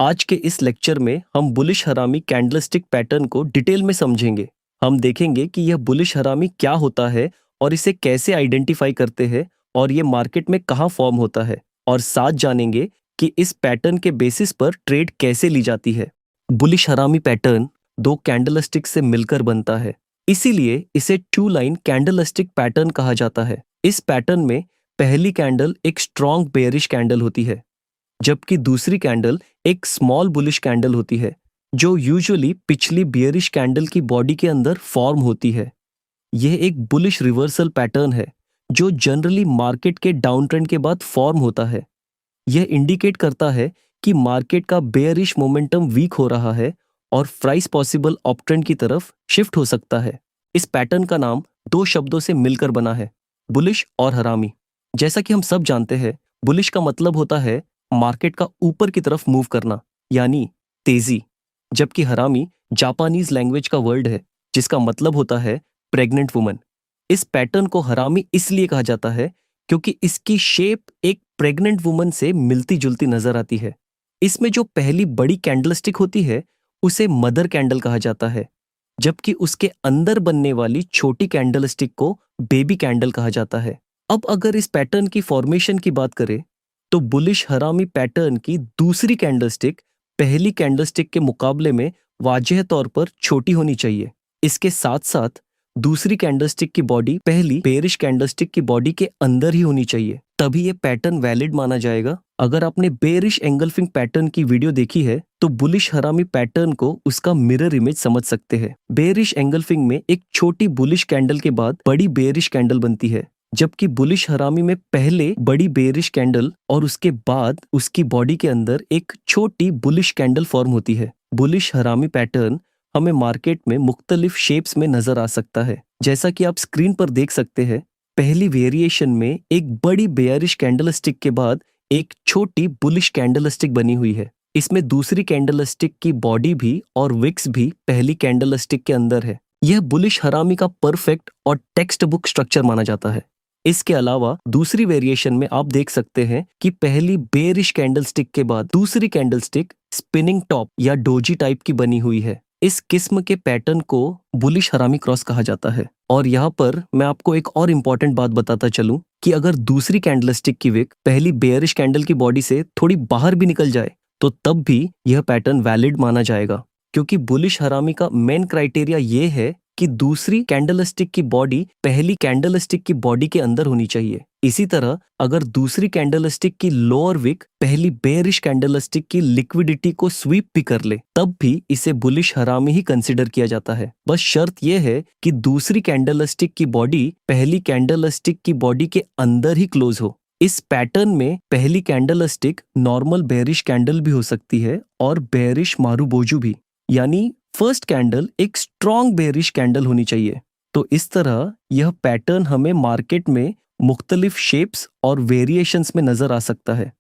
आज के इस लेक्चर में हम बुलिश हरामी कैंडलस्टिक पैटर्न को डिटेल में समझेंगे। हम देखेंगे कि यह बुलिश हरामी क्या होता है और इसे कैसे आइडेंटिफाई करते हैं और ये मार्केट में कहाँ फॉर्म होता है, और साथ जानेंगे कि इस पैटर्न के बेसिस पर ट्रेड कैसे ली जाती है। बुलिश हरामी पैटर्न दो कैंडलस्टिक से मिलकर बनता है, इसीलिए इसे टू लाइन कैंडलस्टिक पैटर्न कहा जाता है। इस पैटर्न में पहली कैंडल एक स्ट्रॉन्ग बेयरिश कैंडल होती है, जबकि दूसरी कैंडल एक स्मॉल बुलिश कैंडल होती है, जो यूजुअली पिछली बियरिश कैंडल की बॉडी के अंदर फॉर्म होती है। यह एक बुलिश रिवर्सल पैटर्न है जो जनरली मार्केट के डाउन ट्रेंड के बाद फॉर्म होता है। यह इंडिकेट करता है कि मार्केट का बेयरिश मोमेंटम वीक हो रहा है और प्राइस पॉसिबल अप ट्रेंड की तरफ शिफ्ट हो सकता है। इस पैटर्न का नाम दो शब्दों से मिलकर बना है, बुलिश और हरामी। जैसा कि हम सब जानते हैं, बुलिश का मतलब होता है मार्केट का ऊपर की तरफ मूव करना, यानी तेजी, जबकि हरामी जापानीज लैंग्वेज का वर्ड है जिसका मतलब होता है प्रेग्नेंट वुमन। इस पैटर्न को हरामी इसलिए कहा जाता है क्योंकि इसकी शेप एक प्रेग्नेंट वुमन से मिलती जुलती नजर आती है। इसमें जो पहली बड़ी कैंडलस्टिक होती है उसे मदर कैंडल कहा जाता है, जबकि उसके अंदर बनने वाली छोटी कैंडलस्टिक को बेबी कैंडल कहा जाता है। अब अगर इस पैटर्न की फॉर्मेशन की बात करें तो बुलिश हरामी पैटर्न की दूसरी कैंडलस्टिक पहली कैंडलस्टिक के मुकाबले में वाज़ेह तौर पर छोटी होनी चाहिए। इसके साथ साथ दूसरी कैंडलस्टिक की बॉडी पहली बेयरिश कैंडलस्टिक की बॉडी के अंदर ही होनी चाहिए, तभी ये पैटर्न वैलिड माना जाएगा। अगर आपने बेयरिश एंगल्फिंग पैटर्न की वीडियो देखी है तो बुलिश हरामी पैटर्न को उसका मिरर इमेज समझ सकते हैं। बेयरिश एंगल्फिंग में एक छोटी बुलिश कैंडल के बाद बड़ी बेयरिश कैंडल बनती है, जबकि बुलिश हरामी में पहले बड़ी बेयरिश कैंडल और उसके बाद उसकी बॉडी के अंदर एक छोटी बुलिश कैंडल फॉर्म होती है। बुलिश हरामी पैटर्न हमें मार्केट में मुख्तलिफ शेप्स में नजर आ सकता है, जैसा कि आप स्क्रीन पर देख सकते हैं। पहली वेरिएशन में एक बड़ी बेयरिश कैंडलस्टिक के बाद एक छोटी बुलिश कैंडलस्टिक बनी हुई है। इसमें दूसरी कैंडलस्टिक की बॉडी भी और विक्स भी पहली कैंडलस्टिक के अंदर है। यह बुलिश हरामी का परफेक्ट और टेक्स्ट बुक स्ट्रक्चर माना जाता है। इसके अलावा दूसरी वेरिएशन में आप देख सकते हैं कि पहली बेयरिश कैंडलस्टिक के बाद दूसरी कैंडलस्टिक स्पिनिंग टॉप या डोजी टाइप की बनी हुई है। इस किस्म के पैटर्न को बुलिश हरामी क्रॉस कहा जाता है। और यहाँ पर मैं आपको एक और इम्पॉर्टेंट बात बताता चलूं कि अगर दूसरी कैंडलस्टिक की विक पहली बेयरिश कैंडल की बॉडी से थोड़ी बाहर भी निकल जाए तो तब भी यह पैटर्न वैलिड माना जाएगा, क्योंकि बुलिश हरामी का मेन क्राइटेरिया ये है कि दूसरी कैंडलस्टिक की बॉडी पहली कैंडलस्टिक की बॉडी के अंदर होनी चाहिए। इसी तरह अगर दूसरी कैंडलस्टिक की लोअर विक पहली बेयरिश कैंडलस्टिक की लिक्विडिटी को स्वीप भी कर ले तब भी इसे बुलिश हरामी ही कंसिडर किया जाता है। बस शर्त यह है कि दूसरी कैंडलस्टिक की बॉडी पहली कैंडलस्टिक की बॉडी के अंदर ही क्लोज हो। इस पैटर्न में पहली कैंडलस्टिक नॉर्मल बेयरिश कैंडल भी हो सकती है और बेयरिश मारुबोजू भी, यानी फर्स्ट कैंडल एक स्ट्रॉन्ग बेयरिश कैंडल होनी चाहिए। तो इस तरह यह पैटर्न हमें मार्केट में मुख्तलिफ शेप्स और वेरिएशंस में नजर आ सकता है।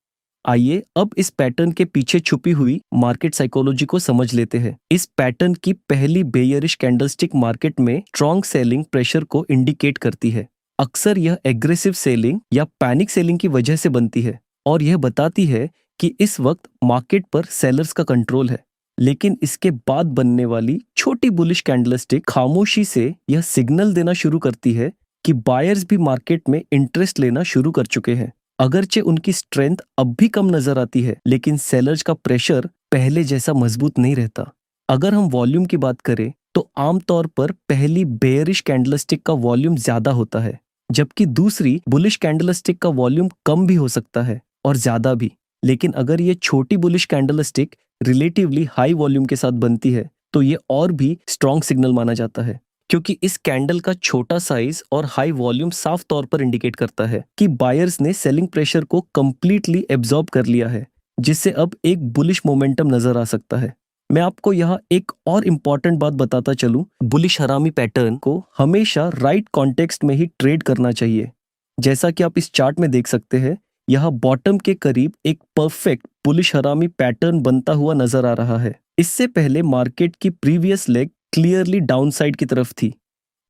आइए अब इस पैटर्न के पीछे छुपी हुई मार्केट साइकोलॉजी को समझ लेते हैं। इस पैटर्न की पहली बेयरिश कैंडलस्टिक मार्केट में स्ट्रॉन्ग सेलिंग प्रेशर को इंडिकेट करती है। अक्सर यह एग्रेसिव सेलिंग या पैनिक सेलिंग की वजह से बनती है और यह बताती है कि इस वक्त मार्केट पर सेलर्स का कंट्रोल है। लेकिन इसके बाद बनने वाली छोटी बुलिश कैंडलस्टिक खामोशी से यह सिग्नल देना शुरू करती है कि बायर्स भी मार्केट में इंटरेस्ट लेना शुरू कर चुके हैं। अगरचे उनकी स्ट्रेंथ अब भी कम नजर आती है, लेकिन सेलर्स का प्रेशर पहले जैसा मजबूत नहीं रहता। अगर हम वॉल्यूम की बात करें तो आमतौर पर पहली बेयरिश कैंडलस्टिक का वॉल्यूम ज्यादा होता है, जबकि दूसरी बुलिश कैंडलस्टिक का वॉल्यूम कम भी हो सकता है और ज्यादा भी। लेकिन अगर ये छोटी bullish candlestick relatively high volume के साथ बनती है तो ये और भी स्ट्रॉन्ग सिग्नल माना जाता है, क्योंकि इस कैंडल का छोटा साइज और हाई वॉल्यूम साफ तौर पर इंडिकेट करता है कि बायर्स ने सेलिंग प्रेशर को कंप्लीटली एब्जॉर्ब कर लिया है, जिससे अब एक बुलिश मोमेंटम नजर आ सकता है। मैं आपको यहाँ एक और इम्पॉर्टेंट बात बताता चलूं, बुलिश हरामी पैटर्न को हमेशा राइट कॉन्टेक्स्ट में ही ट्रेड करना चाहिए। जैसा कि आप इस चार्ट में देख सकते हैं, यहाँ बॉटम के करीब एक परफेक्ट बुलिश हरामी पैटर्न बनता हुआ नजर आ रहा है। इससे पहले मार्केट की प्रीवियस लेग क्लियरली डाउनसाइड की तरफ थी,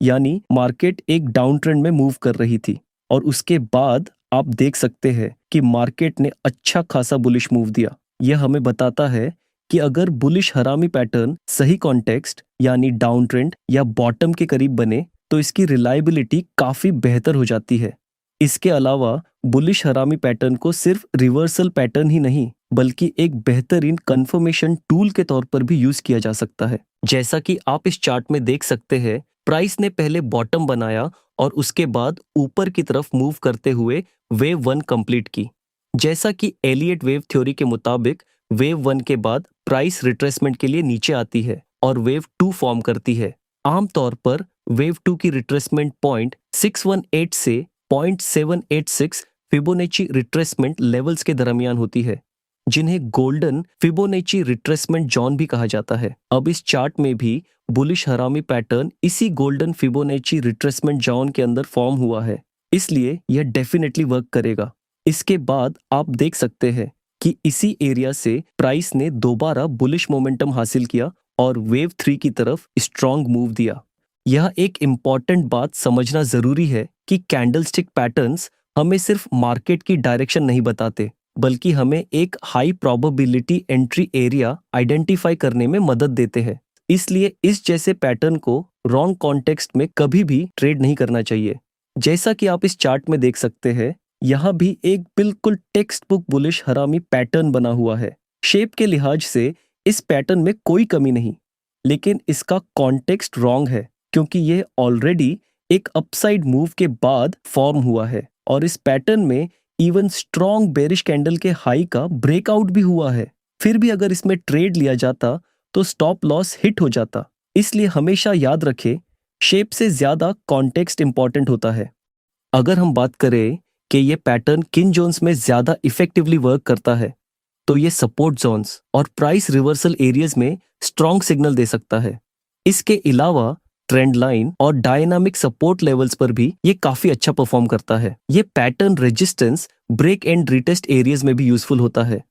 यानी मार्केट एक डाउन ट्रेंड में मूव कर रही थी, और उसके बाद आप देख सकते हैं कि मार्केट ने अच्छा खासा बुलिश मूव दिया। यह हमें बताता है कि अगर बुलिश हरामी पैटर्न सही कॉन्टेक्स्ट यानी डाउन ट्रेंड या बॉटम के करीब बने तो इसकी रिलायबिलिटी काफी बेहतर हो जाती है। इसके अलावा बुलिश हरामी पैटर्न को सिर्फ रिवर्सल पैटर्न ही नहीं बल्कि एक बेहतरीन कंफर्मेशन टूल के तौर पर भी यूज किया जा सकता है। जैसा कि आप इस चार्ट में देख सकते हैं, प्राइस ने पहले बॉटम बनाया और उसके बाद ऊपर की तरफ मूव करते हुए वेव 1 कंप्लीट की। जैसा कि एलियट वेव थ्योरी के मुताबिक वेव 1 के बाद प्राइस रिट्रेसमेंट के लिए नीचे आती है और वेव 2 फॉर्म करती है। आमतौर पर वेव 2 की रिट्रेसमेंट पॉइंट 618 से 0.786 फिबोनाची रिट्रेसमेंट लेवल्स के दरमियान होती है, जिन्हें गोल्डन फिबोनाची रिट्रेसमेंट जोन भी कहा जाता है। अब इस चार्ट में भी बुलिश हरामी पैटर्न इसी गोल्डन फिबोनाची रिट्रेसमेंट जोन के अंदर फॉर्म हुआ है, इसलिए यह डेफिनेटली वर्क करेगा। इसके बाद आप देख सकते हैं कि इसी एरिया से प्राइस ने दोबारा बुलिश मोमेंटम हासिल किया और वेव 3 की तरफ स्ट्रॉन्ग मूव दिया। यह एक इम्पॉर्टेंट बात समझना जरूरी है कि कैंडलस्टिक पैटर्न्स हमें सिर्फ मार्केट की डायरेक्शन नहीं बताते, बल्कि हमें एक high probability entry area identify करने में मदद देते हैं। इसलिए इस जैसे पैटर्न को रॉन्ग कॉन्टेक्स्ट में कभी भी ट्रेड नहीं करना चाहिए। जैसा कि आप इस चार्ट में देख सकते हैं, यहाँ भी एक बिल्कुल टेक्स्ट बुक बुलिश हरामी पैटर्न बना हुआ है। शेप के लिहाज से इस पैटर्न में कोई कमी नहीं, लेकिन इसका कॉन्टेक्स्ट रॉन्ग है क्योंकि ये ऑलरेडी एक अपसाइड मूव के बाद फॉर्म हुआ है और इस पैटर्न में इवन स्ट्रॉन्ग बेरिश कैंडल के हाई का ब्रेकआउट भी हुआ है। फिर भी अगर इसमें ट्रेड लिया जाता तो स्टॉप लॉस हिट हो जाता। इसलिए हमेशा याद रखें, शेप से ज्यादा कॉन्टेक्स्ट इंपॉर्टेंट होता है। अगर हम बात करें कि ये पैटर्न किन जोन्स में ज्यादा इफेक्टिवली वर्क करता है, तो ये सपोर्ट जोन्स और प्राइस रिवर्सल एरियाज में स्ट्रॉन्ग सिग्नल दे सकता है। इसके अलावा ट्रेंड लाइन और डायनामिक सपोर्ट लेवल्स पर भी ये काफी अच्छा परफॉर्म करता है। ये pattern resistance, break and retest areas में भी यूजफुल होता है,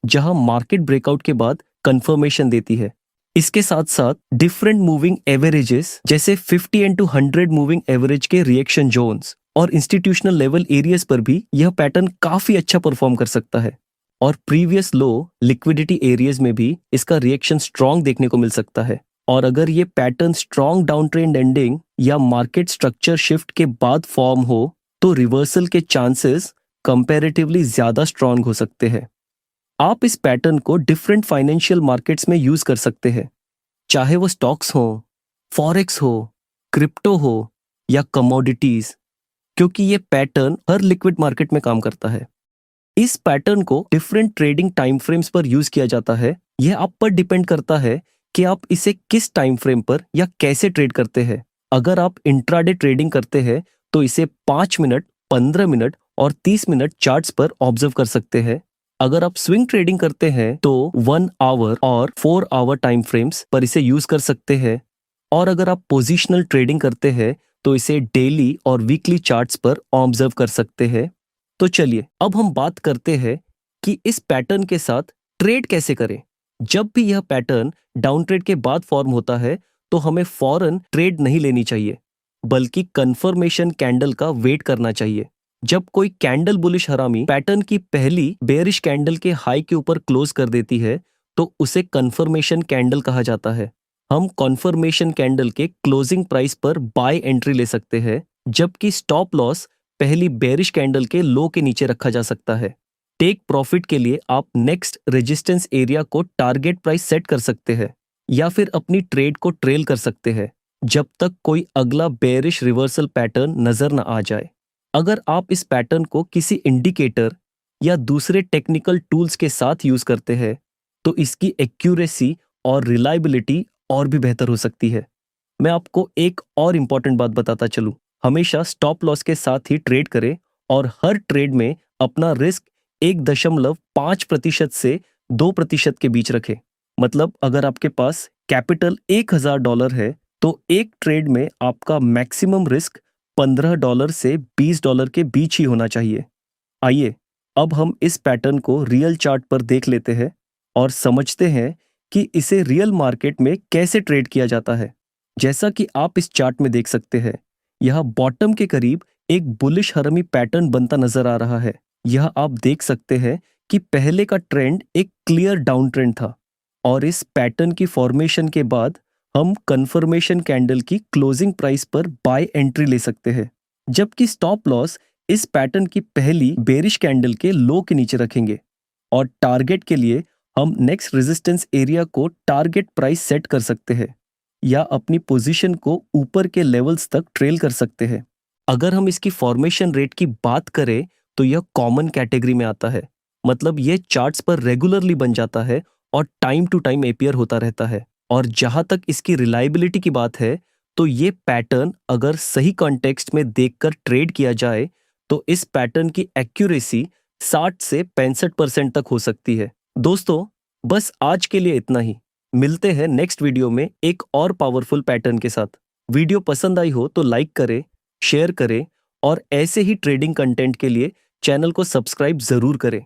जहां मार्केट ब्रेकआउट के बाद कंफर्मेशन देती है। इसके साथ साथ डिफरेंट मूविंग एवरेजेस जैसे 50 एंड 100 मूविंग एवरेज के रिएक्शन जोन्स और इंस्टीट्यूशनल लेवल एरियाज पर भी यह पैटर्न काफी अच्छा परफॉर्म कर सकता है और प्रीवियस लो लिक्विडिटी एरियाज में भी इसका रिएक्शन स्ट्रॉन्ग देखने को मिल सकता है। और अगर ये pattern strong down trend ending या मार्केट स्ट्रक्चर शिफ्ट के बाद फॉर्म हो तो रिवर्सल के चांसेस कंपैरेटिवली ज्यादा स्ट्रॉन्ग हो सकते हैं। आप इस पैटर्न को डिफरेंट फाइनेंशियल मार्केट्स में यूज कर सकते हैं, चाहे वो स्टॉक्स हो, फॉरेक्स हो, क्रिप्टो हो या कमोडिटीज, क्योंकि ये पैटर्न हर लिक्विड मार्केट में काम करता है। इस पैटर्न को डिफरेंट ट्रेडिंग टाइम फ्रेम्स पर यूज किया जाता है। यह आप पर डिपेंड करता है कि आप इसे किस टाइम फ्रेम पर या कैसे ट्रेड करते हैं। अगर आप इंट्राडे ट्रेडिंग करते हैं तो इसे 5 मिनट, 15 मिनट और 30 मिनट चार्ट्स पर ऑब्जर्व कर सकते हैं। अगर आप स्विंग ट्रेडिंग करते हैं तो 1 आवर और 4 आवर टाइम फ्रेम्स पर इसे यूज कर सकते हैं। और अगर आप पोजिशनल ट्रेडिंग करते हैं तो इसे डेली और वीकली चार्ट्स पर ऑब्जर्व कर सकते हैं। तो चलिए अब हम बात करते हैं कि इस पैटर्न के साथ ट्रेड कैसे करें। जब भी यह पैटर्न डाउन ट्रेड के बाद फॉर्म होता है तो हमें फौरन ट्रेड नहीं लेनी चाहिए, बल्कि कंफर्मेशन कैंडल का वेट करना चाहिए। जब कोई कैंडल बुलिश हरामी पैटर्न की पहली बेयरिश कैंडल के हाई के ऊपर क्लोज कर देती है तो उसे कंफर्मेशन कैंडल कहा जाता है। हम कंफर्मेशन कैंडल के क्लोजिंग प्राइस पर बाय एंट्री ले सकते हैं, जबकि स्टॉप लॉस पहली बेयरिश कैंडल के लो के नीचे रखा जा सकता है। टेक प्रॉफिट के लिए आप नेक्स्ट रेजिस्टेंस एरिया को टारगेट प्राइस सेट कर सकते हैं या फिर अपनी ट्रेड को ट्रेल कर सकते हैं जब तक कोई अगला बेयरिश रिवर्सल पैटर्न नजर न आ जाए। अगर आप इस पैटर्न को किसी इंडिकेटर या दूसरे टेक्निकल टूल्स के साथ यूज करते हैं तो इसकी एक्यूरेसी और रिलायबिलिटी और भी बेहतर हो सकती है। मैं आपको एक और इम्पॉर्टेंट बात बताता चलूं, हमेशा स्टॉप लॉस के साथ ही ट्रेड करें और हर ट्रेड में अपना रिस्क 1.5% से 2% के बीच रखें। मतलब अगर आपके पास कैपिटल $1000 है तो एक ट्रेड में आपका मैक्सिमम रिस्क $15 से $20 के बीच ही होना चाहिए। आइए अब हम इस पैटर्न को रियल चार्ट पर देख लेते हैं और समझते हैं कि इसे रियल मार्केट में कैसे ट्रेड किया जाता है। जैसा कि आप इस चार्ट में देख सकते हैं, यह बॉटम के करीब एक बुलिश हरामी पैटर्न बनता नजर आ रहा है। यह आप देख सकते हैं कि पहले का ट्रेंड एक क्लियर डाउन ट्रेंड था और इस पैटर्न की फॉर्मेशन के बाद हम कंफर्मेशन कैंडल की क्लोजिंग प्राइस पर बाय एंट्री ले सकते हैं, जबकि स्टॉप लॉस इस पैटर्न की पहली बेरिश कैंडल के लो के नीचे रखेंगे और टारगेट के लिए हम नेक्स्ट रेजिस्टेंस एरिया को टारगेट प्राइस सेट कर सकते हैं या अपनी पोजीशन को ऊपर के लेवल्स तक ट्रेल कर सकते हैं। अगर हम इसकी फॉर्मेशन रेट की बात करें तो यह कॉमन कैटेगरी में आता है, मतलब ये चार्ट्स पर रेगुलरली बन जाता है और टाइम टू टाइम अपीयर होता रहता है। और जहां तक इसकी रिलायबिलिटी की बात है तो ये पैटर्न अगर सही कॉन्टेक्स्ट में देखकर ट्रेड किया जाए तो इस पैटर्न की एक्यूरेसी 60 से 65% तक हो सकती है। दोस्तों, बस आज के लिए इतना ही। मिलते हैं नेक्स्ट वीडियो में एक और पावरफुल पैटर्न के साथ। वीडियो पसंद आई हो तो लाइक करें, शेयर करें और ऐसे ही ट्रेडिंग कंटेंट के लिए चैनल को सब्सक्राइब जरूर करें।